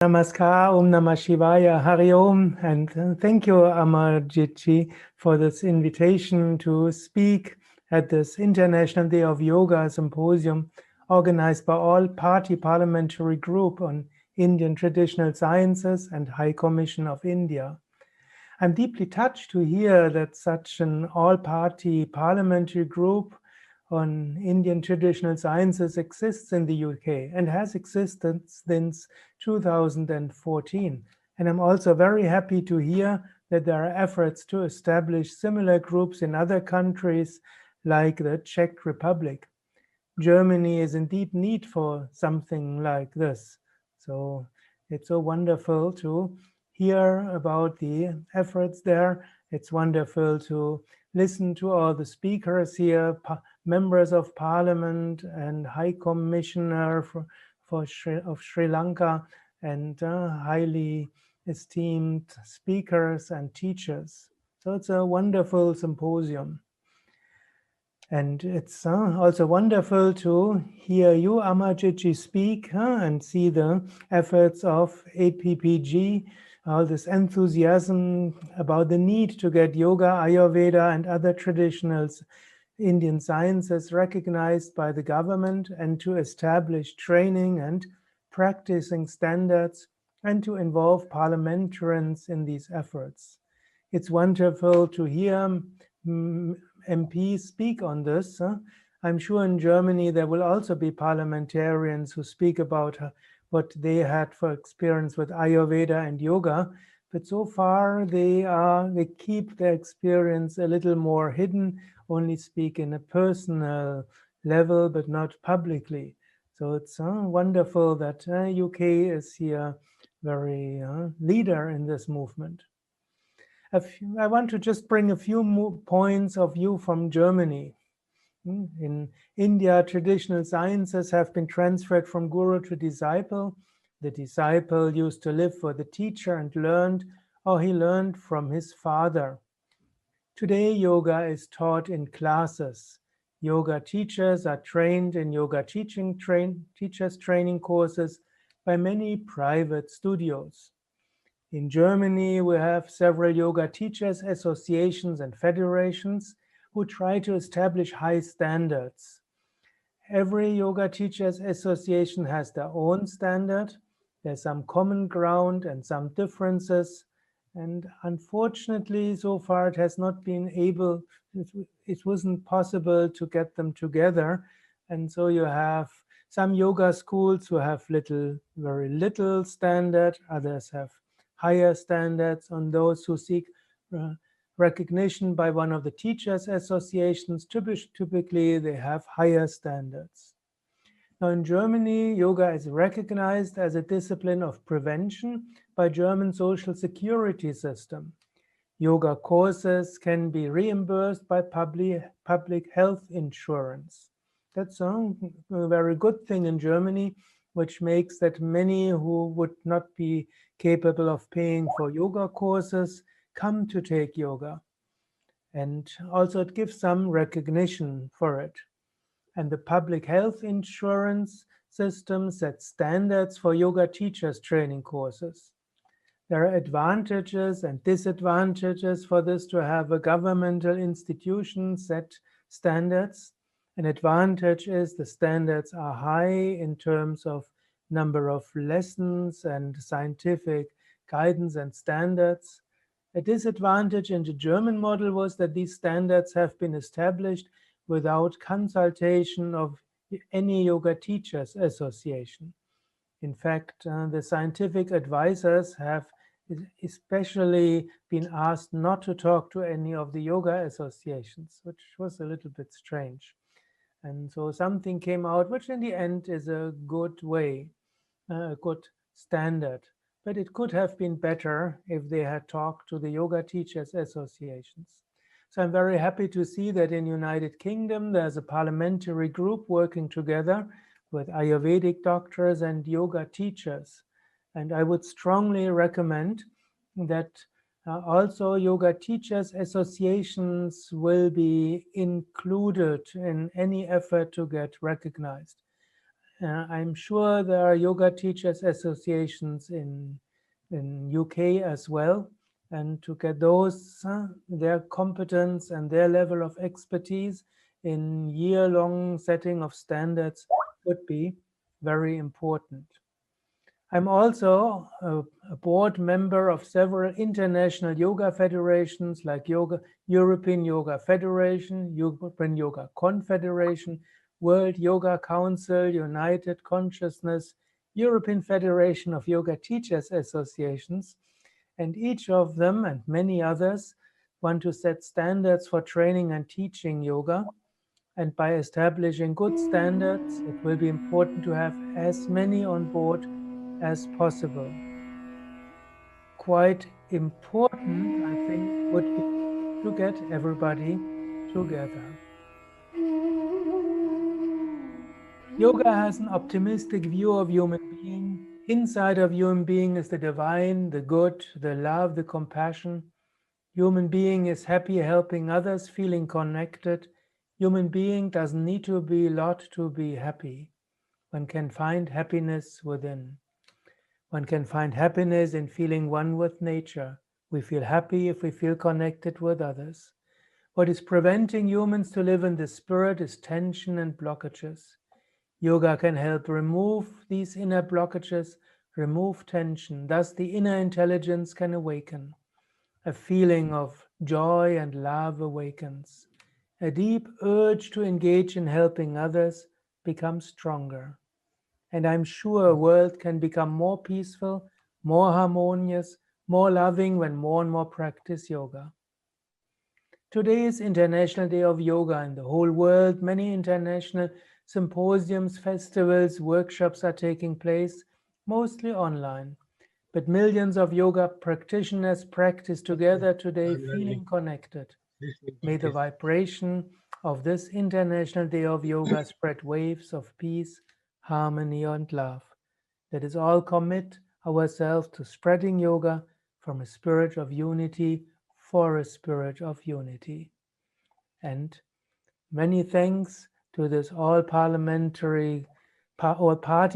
Namaskar, Om Namah Shivaya, Hari Om, and thank you, Amarjitji, for this invitation to speak at this International Day of Yoga Symposium organized by All Party Parliamentary Group on Indian Traditional Sciences and High Commission of India. I'm deeply touched to hear that such an all-party parliamentary group on Indian traditional sciences exists in the UK and has existed since 2014. And I'm also very happy to hear that there are efforts to establish similar groups in other countries like the Czech Republic. Germany is in deep need for something like this. So it's so wonderful to hear about the efforts there. It's wonderful to listen to all the speakers here, members of parliament and High Commissioner of Sri Lanka, and highly esteemed speakers and teachers. So it's a wonderful symposium. And it's also wonderful to hear you, Amarjitji, speak and see the efforts of APPG, all this enthusiasm about the need to get yoga, Ayurveda, and other traditional Indian sciences recognized by the government, and to establish training and practicing standards, and to involve parliamentarians in these efforts. It's wonderful to hear MPs speak on this. I'm sure in Germany there will also be parliamentarians who speak about what they had for experience with Ayurveda and yoga, but so far they keep their experience a little more hidden, only speak in a personal level, but not publicly. So it's wonderful that UK is here very leader in this movement. I want to just bring a few more points of view from Germany. In India, traditional sciences have been transferred from guru to disciple. The disciple used to live for the teacher and learned, or he learned from his father. Today, yoga is taught in classes. Yoga teachers are trained in yoga teachers training courses by many private studios. In Germany, we have several yoga teachers associations and federations who try to establish high standards. Every yoga teachers association has their own standard. There's some common ground and some differences. And unfortunately, so far it has not been able, it wasn't possible to get them together. And so you have some yoga schools who have very little standard, others have higher standards. On those who seek recognition by one of the teachers' associations, typically they have higher standards. Now in Germany, yoga is recognized as a discipline of prevention by German social security system. Yoga courses can be reimbursed by public health insurance. That's a very good thing in Germany, which makes that many who would not be capable of paying for yoga courses come to take yoga. And also it gives some recognition for it. And the public health insurance system sets standards for yoga teachers training courses. There are advantages and disadvantages for this to have a governmental institution set standards. An advantage is the standards are high in terms of number of lessons and scientific guidance and standards. A disadvantage in the German model was that these standards have been established without consultation of any yoga teachers association. In fact, the scientific advisors have especially been asked not to talk to any of the yoga associations, which was a little bit strange. And so something came out, which in the end is a good way, a good standard. But it could have been better if they had talked to the yoga teachers associations. So I'm very happy to see that in United Kingdom there's a parliamentary group working together with Ayurvedic doctors and yoga teachers. And I would strongly recommend that also yoga teachers associations will be included in any effort to get recognized. I'm sure there are yoga teachers associations in UK as well, and to get those their competence and their level of expertise in year-long setting of standards would be very important. I'm also a board member of several international yoga federations like European Yoga Federation, European Yoga Confederation, World Yoga Council, United Consciousness, European Federation of Yoga Teachers Associations, and each of them and many others want to set standards for training and teaching yoga. And by establishing good standards, it will be important to have as many on board as possible. Quite important, I think, would be to get everybody together. Yoga has an optimistic view of human being. Inside of human being is the divine, the good, the love, the compassion. Human being is happy helping others, feeling connected. Human being doesn't need to be a lot to be happy. One can find happiness within. One can find happiness in feeling one with nature. We feel happy if we feel connected with others. What is preventing humans to live in the spirit is tension and blockages. Yoga can help remove these inner blockages, remove tension. Thus, the inner intelligence can awaken. A feeling of joy and love awakens. A deep urge to engage in helping others becomes stronger. And I'm sure a world can become more peaceful, more harmonious, more loving when more and more practice yoga. Today is International Day of Yoga in the whole world. Many international symposiums, festivals, workshops are taking place, mostly online. But millions of yoga practitioners practice together today, feeling connected. May the vibration of this International Day of Yoga spread waves of peace, harmony, and love. Let us all commit ourselves to spreading yoga from a spirit of unity for a spirit of unity. And many thanks to this all-party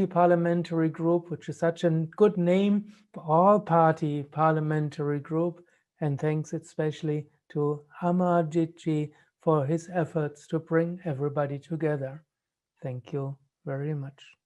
parliamentary group, which is such a good name for all-party parliamentary group. And thanks especially to Amarjitji for his efforts to bring everybody together. Thank you very much.